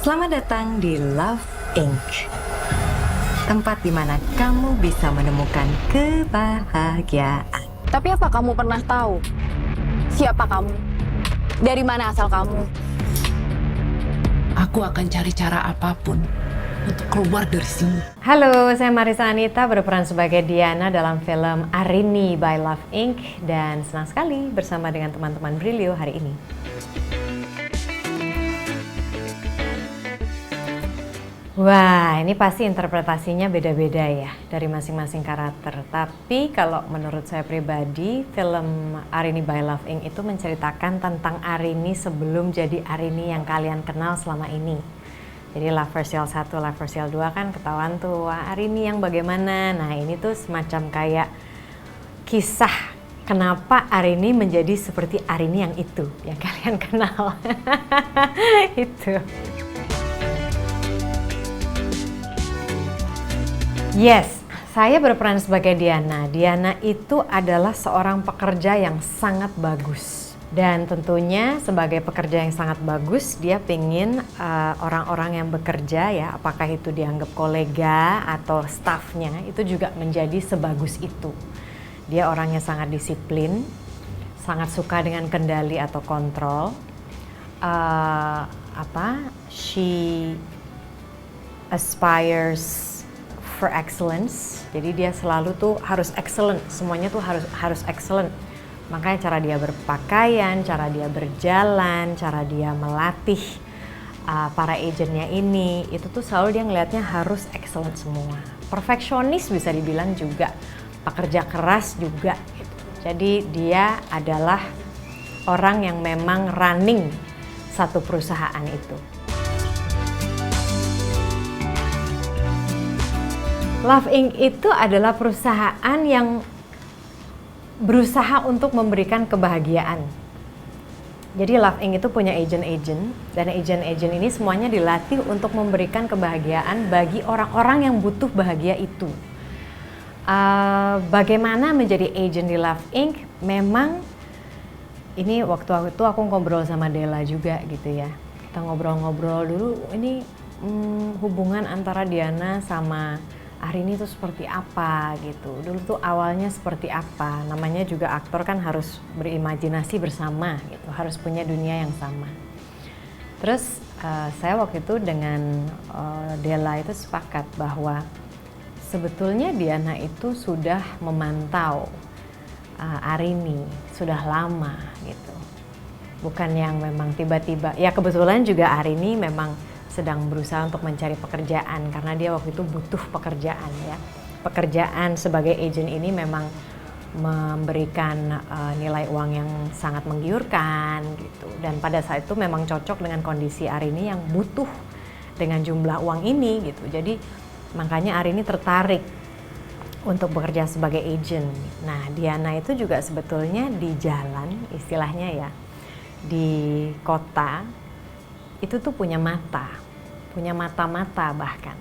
Selamat datang di Love Inc. Tempat di mana kamu bisa menemukan kebahagiaan. Tapi apa kamu pernah tahu siapa kamu? Dari mana asal kamu? Aku akan cari cara apapun untuk keluar dari sini. Halo, saya Marisa Anita berperan sebagai Diana dalam film Arini by Love Inc. Dan senang sekali bersama dengan teman-teman Brilio hari ini. Wah, ini pasti interpretasinya beda-beda ya dari masing-masing karakter. Tapi kalau menurut saya pribadi, film Arini by Love Inc. itu menceritakan tentang Arini sebelum jadi Arini yang kalian kenal selama ini. Jadi Lover's 1, Lover's 2 kan ketahuan tuh, wah Arini yang bagaimana. Nah ini tuh semacam kayak kisah kenapa Arini menjadi seperti Arini yang itu, yang kalian kenal. Itu. Yes, saya berperan sebagai Diana. Diana itu adalah seorang pekerja yang sangat bagus. Dan tentunya sebagai pekerja yang sangat bagus, dia pengen orang-orang yang bekerja ya, apakah itu dianggap kolega atau stafnya, itu juga menjadi sebagus itu. Dia orangnya sangat disiplin, sangat suka dengan kendali atau kontrol. She aspires for excellence, jadi dia selalu tuh harus excellent, semuanya tuh harus excellent. Makanya cara dia berpakaian, cara dia berjalan, cara dia melatih para agentnya ini, itu tuh selalu dia ngelihatnya harus excellent semua. Perfeksionis bisa dibilang juga, pekerja keras juga gitu. Jadi dia adalah orang yang memang running satu perusahaan itu. Love Inc. itu adalah perusahaan yang berusaha untuk memberikan kebahagiaan. Jadi Love Inc. itu punya agent-agent, dan agent-agent ini semuanya dilatih untuk memberikan kebahagiaan bagi orang-orang yang butuh bahagia itu. Bagaimana menjadi agent di Love Inc. Memang ini waktu itu aku ngobrol sama Della juga gitu ya. Kita ngobrol-ngobrol dulu, ini hubungan antara Diana sama Arini itu seperti apa gitu. Dulu tuh awalnya seperti apa. Namanya juga aktor kan harus berimajinasi bersama gitu, harus punya dunia yang sama. Terus saya waktu itu dengan Della itu sepakat bahwa sebetulnya Diana itu sudah memantau Arini sudah lama gitu. Bukan yang memang tiba-tiba. Ya kebetulan juga Arini memang sedang berusaha untuk mencari pekerjaan karena dia waktu itu butuh pekerjaan ya. Pekerjaan sebagai agent ini memang memberikan nilai uang yang sangat menggiurkan gitu. Dan pada saat itu memang cocok dengan kondisi Arini yang butuh dengan jumlah uang ini gitu. Jadi makanya Arini tertarik untuk bekerja sebagai agent. Nah, Diana itu juga sebetulnya di jalan istilahnya ya, di kota itu tuh punya mata-mata bahkan.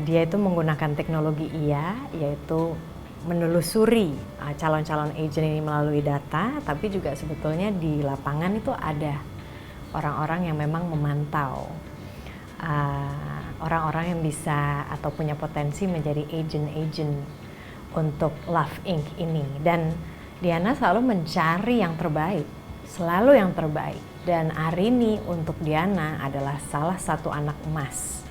Dia itu menggunakan teknologi yaitu menelusuri calon-calon agent ini melalui data, tapi juga sebetulnya di lapangan itu ada orang-orang yang memang memantau orang-orang yang bisa atau punya potensi menjadi agent-agent untuk Love Inc. ini. Dan Diana selalu mencari yang terbaik, selalu yang terbaik. Dan Arini untuk Diana adalah salah satu anak emas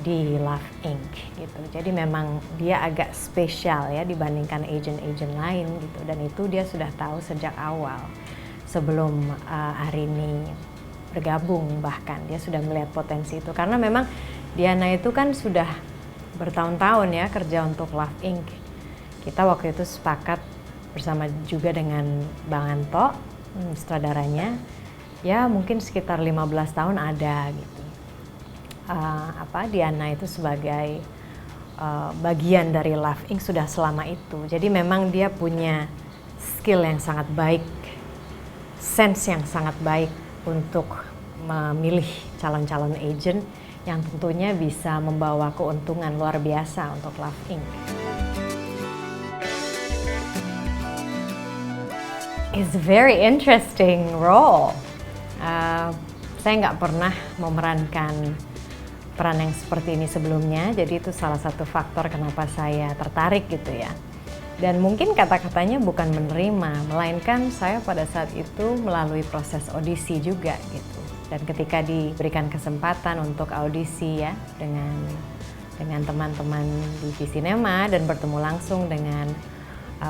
di Love Inc. gitu. Jadi memang dia agak spesial ya dibandingkan agent-agent lain gitu. Dan itu dia sudah tahu sejak awal sebelum Arini bergabung, bahkan dia sudah melihat potensi itu. Karena memang Diana itu kan sudah bertahun-tahun ya kerja untuk Love Inc. Kita waktu itu sepakat bersama juga dengan Bang Anto, sutradaranya. Ya mungkin sekitar 15 tahun ada gitu. Diana itu sebagai bagian dari Love Inc. sudah selama itu. Jadi memang dia punya skill yang sangat baik, sense yang sangat baik untuk memilih calon-calon agent yang tentunya bisa membawa keuntungan luar biasa untuk Love Inc. It's a very interesting role. Saya nggak pernah memerankan peran yang seperti ini sebelumnya, jadi itu salah satu faktor kenapa saya tertarik gitu ya. Dan mungkin kata-katanya bukan menerima, melainkan saya pada saat itu melalui proses audisi juga gitu. Dan ketika diberikan kesempatan untuk audisi ya dengan teman-teman di Visinema dan bertemu langsung dengan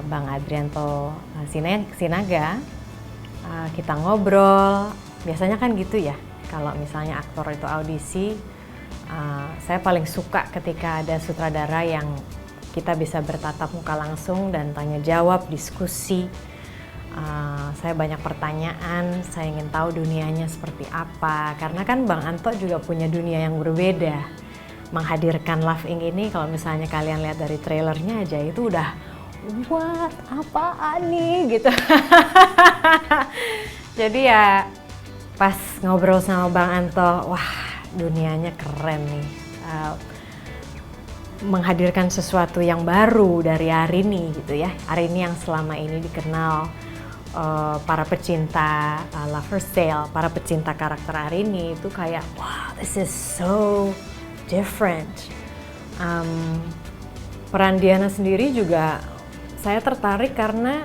Bang Adrianto Sinaga, kita ngobrol. Biasanya kan gitu ya, kalau misalnya aktor itu audisi, saya paling suka ketika ada sutradara yang kita bisa bertatap muka langsung dan tanya jawab, diskusi. Saya banyak pertanyaan, saya ingin tahu dunianya seperti apa. Karena kan Bang Anto juga punya dunia yang berbeda. Menghadirkan Love Inc ini, kalau misalnya kalian lihat dari trailernya aja, itu udah what, apaan nih gitu. Jadi ya pas ngobrol sama Bang Anto, wah dunianya keren nih. Menghadirkan sesuatu yang baru dari Arini gitu ya. Arini yang selama ini dikenal para pecinta Lover's Tale, para pecinta karakter Arini itu kayak wow, this is so different. Peran Diana sendiri juga saya tertarik karena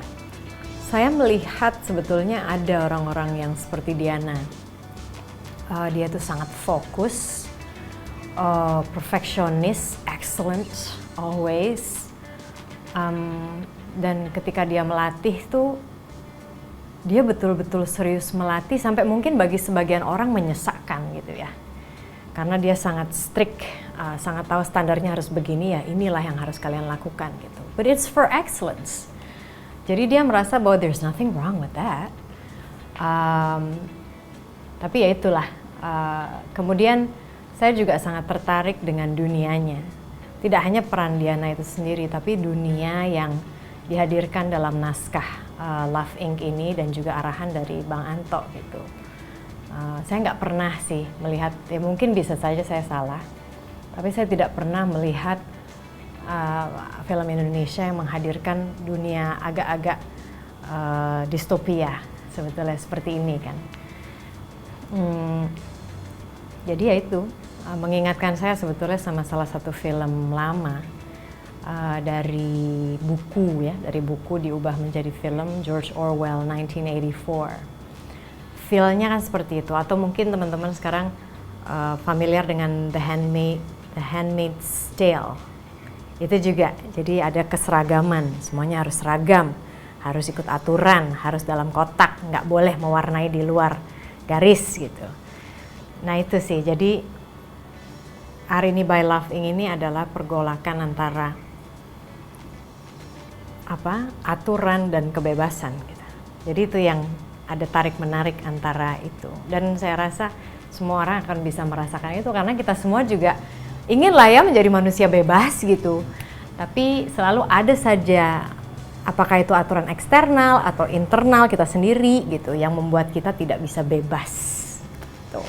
saya melihat sebetulnya ada orang-orang yang seperti Diana. Dia tuh sangat fokus, perfectionist, excellent, always. Dan ketika dia melatih tuh, dia betul-betul serius melatih sampai mungkin bagi sebagian orang menyesakkan gitu ya. Karena dia sangat strict, sangat tahu standarnya harus begini ya, inilah yang harus kalian lakukan gitu. But it's for excellence. Jadi dia merasa bahwa there's nothing wrong with that. Tapi ya itulah. Kemudian saya juga sangat tertarik dengan dunianya. Tidak hanya peran Diana itu sendiri, tapi dunia yang dihadirkan dalam naskah Love Inc ini dan juga arahan dari Bang Anto gitu. Saya nggak pernah sih melihat, ya mungkin bisa saja saya salah, tapi saya tidak pernah melihat film Indonesia yang menghadirkan dunia agak-agak distopia sebetulnya seperti ini kan. Jadi ya itu mengingatkan saya sebetulnya sama salah satu film lama dari buku ya, dari buku diubah menjadi film George Orwell 1984. Feel-nya kan seperti itu, atau mungkin teman-teman sekarang familiar dengan The Handmaid's Tale. Itu juga, jadi ada keseragaman, semuanya harus seragam, harus ikut aturan, harus dalam kotak, nggak boleh mewarnai di luar garis gitu. Nah itu sih, jadi Arini by Love Inc ini adalah pergolakan antara aturan dan kebebasan gitu. Jadi itu yang ada tarik menarik antara itu, dan saya rasa semua orang akan bisa merasakan itu karena kita semua juga ingin lah ya menjadi manusia bebas gitu, tapi selalu ada saja apakah itu aturan eksternal atau internal kita sendiri gitu yang membuat kita tidak bisa bebas gitu.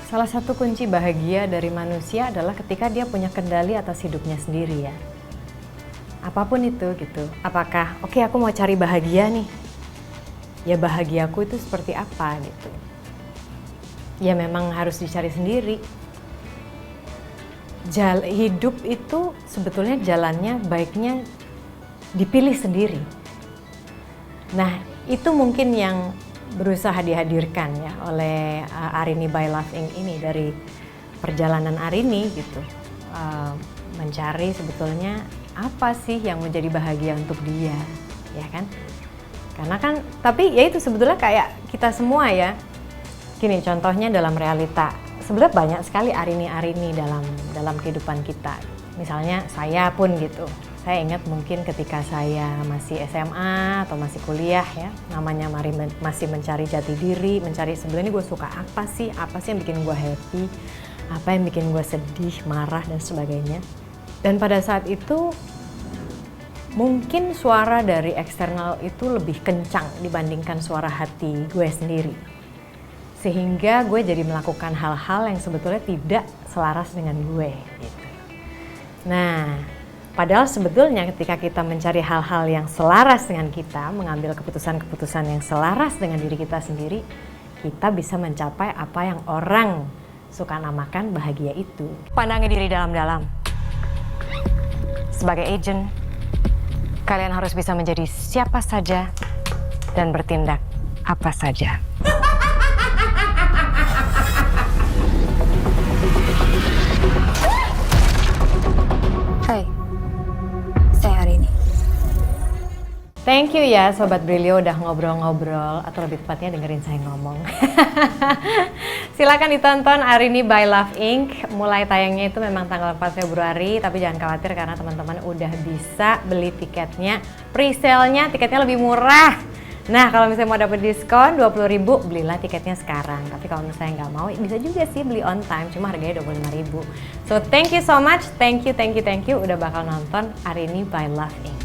Salah satu kunci bahagia dari manusia adalah ketika dia punya kendali atas hidupnya sendiri ya. Apapun itu gitu. Apakah oke, aku mau cari bahagia nih. Ya bahagiaku itu seperti apa gitu. Ya memang harus dicari sendiri. Hidup itu sebetulnya jalannya baiknya dipilih sendiri. Nah, itu mungkin yang berusaha dihadirkan ya oleh Arini by Love Inc ini dari perjalanan Arini gitu. Mencari sebetulnya apa sih yang menjadi bahagia untuk dia, ya kan? Karena kan, tapi ya itu sebetulnya kayak kita semua ya. Gini contohnya dalam realita, sebenarnya banyak sekali Arini dalam kehidupan kita. Misalnya saya pun gitu. Saya ingat mungkin ketika saya masih SMA atau masih kuliah ya, namanya masih mencari jati diri, mencari sebenarnya gue suka apa sih yang bikin gue happy, apa yang bikin gue sedih, marah dan sebagainya. Dan pada saat itu mungkin suara dari eksternal itu lebih kencang dibandingkan suara hati gue sendiri. Sehingga gue jadi melakukan hal-hal yang sebetulnya tidak selaras dengan gue gitu. Nah, Padahal sebetulnya ketika kita mencari hal-hal yang selaras dengan kita, mengambil keputusan-keputusan yang selaras dengan diri kita sendiri, kita bisa mencapai apa yang orang suka namakan bahagia itu. Pandangi diri dalam-dalam. Sebagai agent, kalian harus bisa menjadi siapa saja dan bertindak apa saja. Hai, saya Arini. Thank you ya Sobat Brilio udah ngobrol-ngobrol, atau lebih tepatnya dengerin saya ngomong. Silakan ditonton Arini by Love Inc. Mulai tayangnya itu memang tanggal 4 Februari, tapi jangan khawatir karena teman-teman udah bisa beli tiketnya. Pre-sale-nya tiketnya lebih murah. Nah, kalau misalnya mau dapet diskon 20.000, belilah tiketnya sekarang. Tapi kalau misalnya nggak mau, bisa juga sih beli on time, cuma harganya 25.000. So, thank you so much, thank you udah bakal nonton Arini by Love Inc.